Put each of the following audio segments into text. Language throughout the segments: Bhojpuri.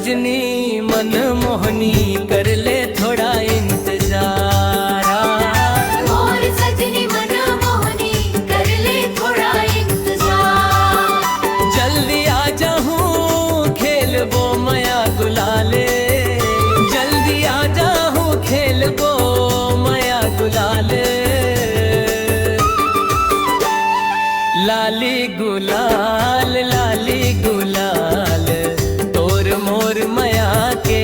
सजनी मन मोहनी कर ले थोड़ा इंतजार। मोर सजनी मन मोहनी कर ले थोड़ा इंतजार। जल्दी आ जाऊं खेल वो माया गुलाले, जल्दी आ जाऊं खेल वो माया गुलाले। लाली गुलाल लाली गुलाल तोर मोर माया के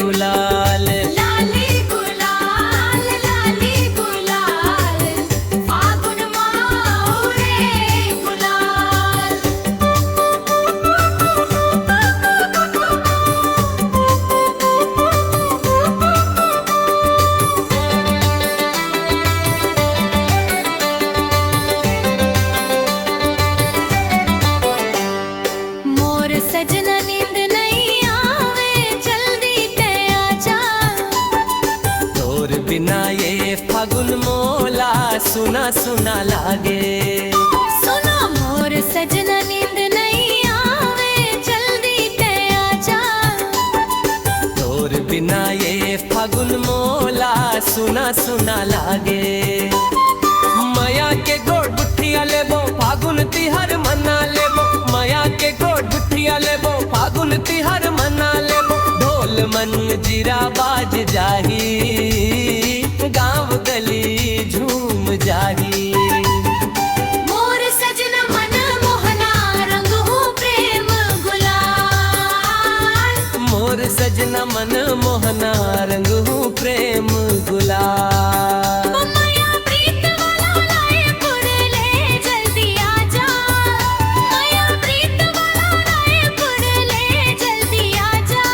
गुलाल। लाली गुलाल फागुन माउरे गुलाल। मोर सजना नींद नहीं आवे जल्दी ते आजा। तोर बिना ये फागुन मोला सुना सुना लागे। सुनो मोर सजना नींद नहीं आवे जल्दी ते आजा। तोर बिना ये फागुन मोला सुना सुना लागे। माया के गोड़ गुठिया लेबो फागुन तिहार मना लेबो, माया के गोड़ गुठिया लेबो फागुन तिहार मना लेबो। ढोल मंजीरा बाज जाही गाँव गली झूम जाही। मोर सजना मन मोहना रंग हूँ प्रेम गुलाल। मोर सजना मन मोहना रंग हूँ प्रेम गुलाल। माया प्रीत वाला लाए पुरले जल्दी आजा। माया प्रीत वाला लाए पुरले जल्दी आजा।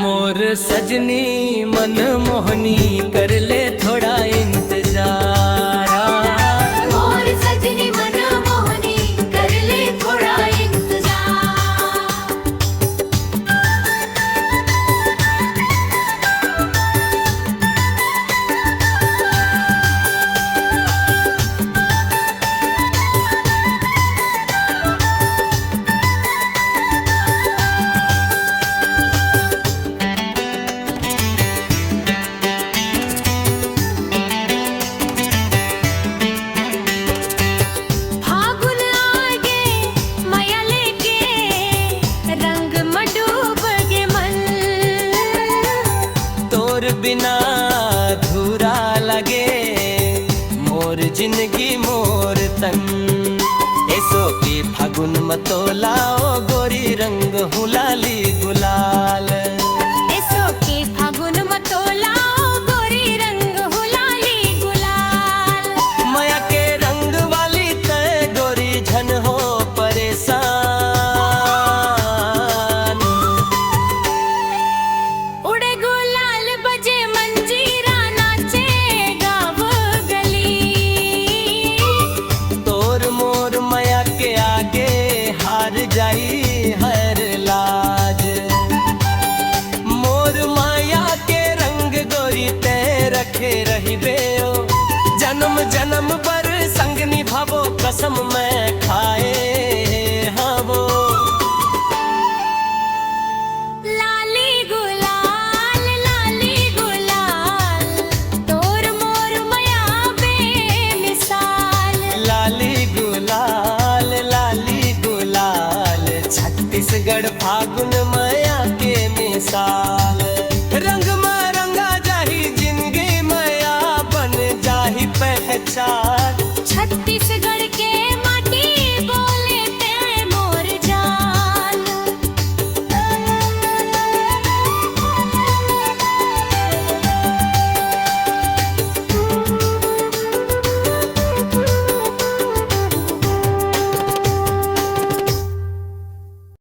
मोर सजनी मन मोहनी कर ले थोड़ा इंतजार। मोर सजनी मन मोहनी कर ले थोड़ा इंतजार। फागुन आगे माया लेके रंग में डूब गे मन। तोर बिना अधूरा लगे मोर जिंदगी मोर तन। ऐसो की फागुन मतोलाओ गोरी रंग हूँ लाली गुलाल। ऐसो के फागुन मतोला गोरी रंग हो लाली गुलाल। माया के रंग वाली तय गोरी झन हो परेशान। उड़े गुलाल बजे मंजीरा नाचे गाँव गली। तोर मोर माया के आगे हार जाई हर लाज। मोर माया के रंग गोरी ते रखे रही बे। जन्म जन्म पर संग निभावो कसम मैं